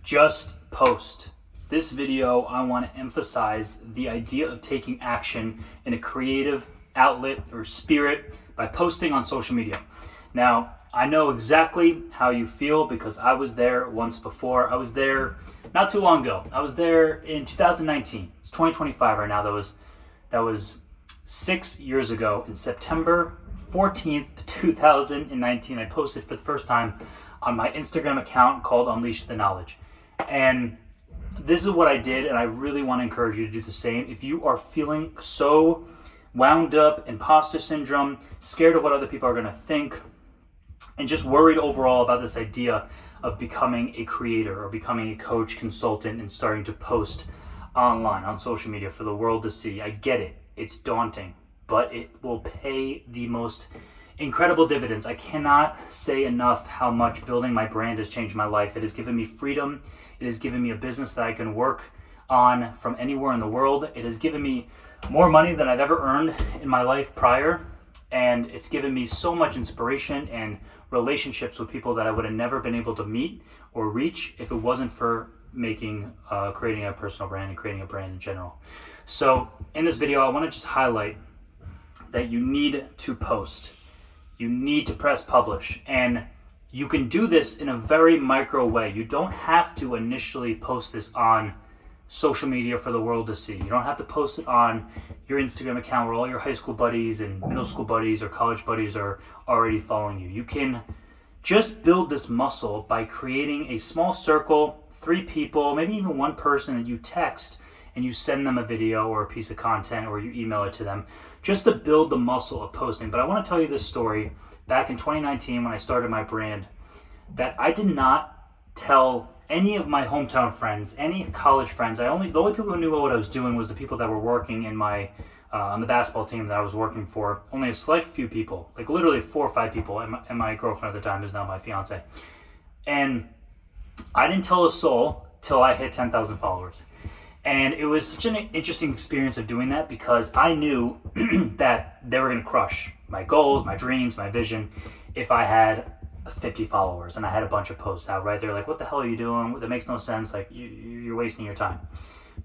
Just post. This video, I want to emphasize the idea of taking action in a creative outlet or spirit by posting on social media. Now, I know exactly how you feel because I was there once before. I was there not too long ago. I was there in 2019. It's 2025 right now. That was 6 years ago. In September 14th, 2019, I posted for the first time on my Instagram account called Unleash the Knowledge. And this is what I did, and I really want to encourage you to do the same. If you are feeling so wound up, imposter syndrome, scared of what other people are going to think, and just worried overall about this idea of becoming a creator or becoming a coach, consultant, and starting to post online on social media for the world to see, I get it. It's daunting, but it will pay the most incredible dividends. I cannot say enough how much building my brand has changed my life. It has given me freedom. It has given me a business that I can work on from anywhere in the world. It has given me more money than I've ever earned in my life prior. And it's given me so much inspiration and relationships with people that I would have never been able to meet or reach if it wasn't for creating a personal brand and creating a brand in general. So in this video, I want to just highlight that you need to post. You need to press publish, and you can do this in a very micro way. You don't have to initially post this on social media for the world to see. You don't have to post it on your Instagram account where all your high school buddies and middle school buddies or college buddies are already following you. You can just build this muscle by creating a small circle, 3 people, maybe even 1 person that you text and you send them a video or a piece of content or you email it to them just to build the muscle of posting. But I want to tell you this story. Back in 2019 when I started my brand, that I did not tell any of my hometown friends, any college friends. The only people who knew what I was doing was the people that were working in my on the basketball team that I was working for. Only a select few people, like literally 4 or 5 people, and my girlfriend at the time is now my fiance. And I didn't tell a soul till I hit 10,000 followers. And it was such an interesting experience of doing that because I knew that they were going to crush my goals, my dreams, my vision if I had 50 followers and I had a bunch of posts out, right? They're like, what the hell are you doing? That makes no sense. Like, you're wasting your time.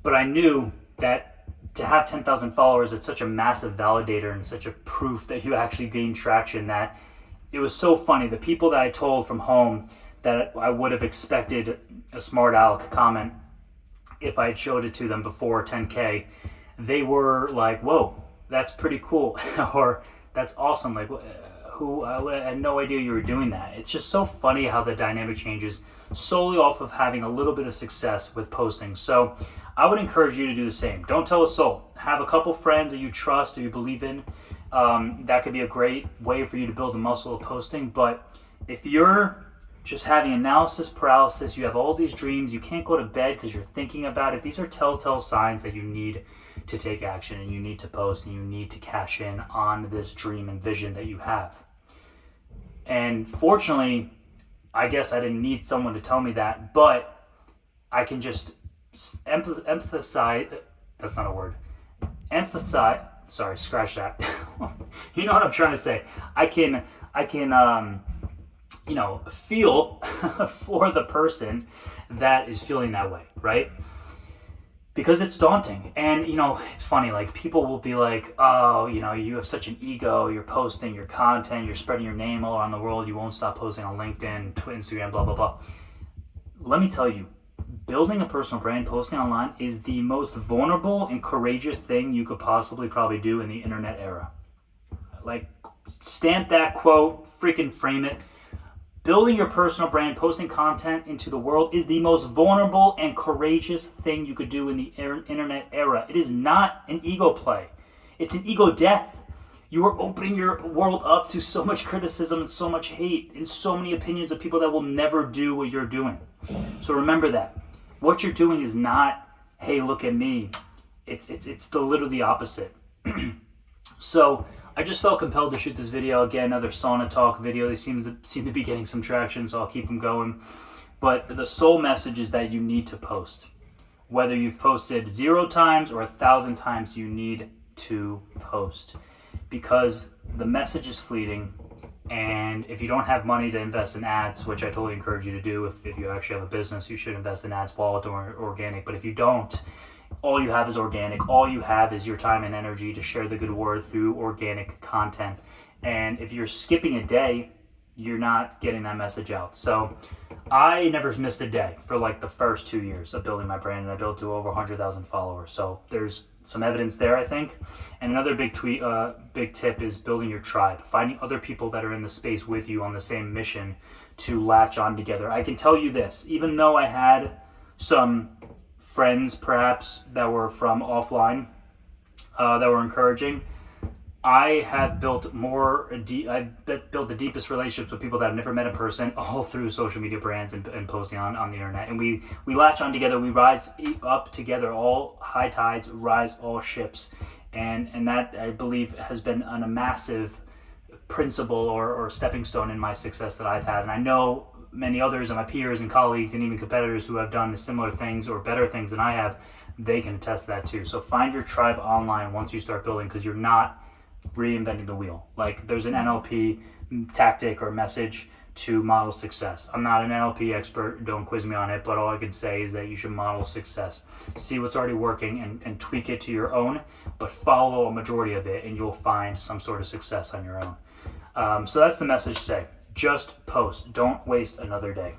But I knew that to have 10,000 followers, it's such a massive validator and such a proof that you actually gain traction that it was so funny. The people that I told from home that I would have expected a smart aleck comment if I had showed it to them before 10K, they were like, whoa, that's pretty cool. Or that's awesome. Like, I had no idea you were doing that. It's just so funny how the dynamic changes solely off of having a little bit of success with posting. So I would encourage you to do the same. Don't tell a soul. Have a couple friends that you trust or you believe in. That could be a great way for you to build the muscle of posting. But if you're just having analysis paralysis, you have all these dreams, you can't go to bed because you're thinking about it, these are telltale signs that you need to take action and you need to post and you need to cash in on this dream and vision that you have. And fortunately, I guess I didn't need someone to tell me that, but I can just emphasize, that's not a word, sorry, scratch that. You know what I'm trying to say. I can feel for the person that is feeling that way, right? Because it's daunting. And, it's funny, like people will be like, oh, you have such an ego, you're posting your content, you're spreading your name all around the world, you won't stop posting on LinkedIn, Instagram, blah, blah, blah. Let me tell you, building a personal brand, posting online is the most vulnerable and courageous thing you could possibly probably do in the internet era. Like, stamp that quote, freaking frame it. Building your personal brand, posting content into the world is the most vulnerable and courageous thing you could do in the internet era. It is not an ego play. It's an ego death. You are opening your world up to so much criticism and so much hate and so many opinions of people that will never do what you're doing. So remember that. What you're doing is not, hey, look at me. It's literally the opposite. So I just felt compelled to shoot this video. Again, another sauna talk video. They seem to be getting some traction, so I'll keep them going. But the sole message is that you need to post. Whether you've posted 0 times or 1,000 times, you need to post. Because the message is fleeting And if you don't have money to invest in ads, which I totally encourage you to do, if you actually have a business, you should invest in ads, wallet or organic. But if you don't, all you have is organic. All you have is your time and energy to share the good word through organic content. And if you're skipping a day, you're not getting that message out. So I never missed a day for like the first 2 years of building my brand, and I built to over 100,000 followers. So there's some evidence there, I think. And another big tip is building your tribe, finding other people that are in the space with you on the same mission to latch on together. I can tell you this, even though I had some friends perhaps that were from offline that were encouraging, I have built built the deepest relationships with people that I've never met in person, all through social media brands and posting on the internet. And we latch on together, we rise up together. All high tides rise all ships. And that, I believe, has been a massive principle or stepping stone in my success that I've had. And I know many others of my peers and colleagues and even competitors who have done similar things or better things than I have, they can attest that too. So find your tribe online once you start building, because you're not reinventing the wheel. Like, there's an NLP tactic or message to model success. I'm not an NLP expert, don't quiz me on it, but all I can say is that you should model success. See what's already working and tweak it to your own, but follow a majority of it and you'll find some sort of success on your own. So that's the message today. Just post. Don't waste another day.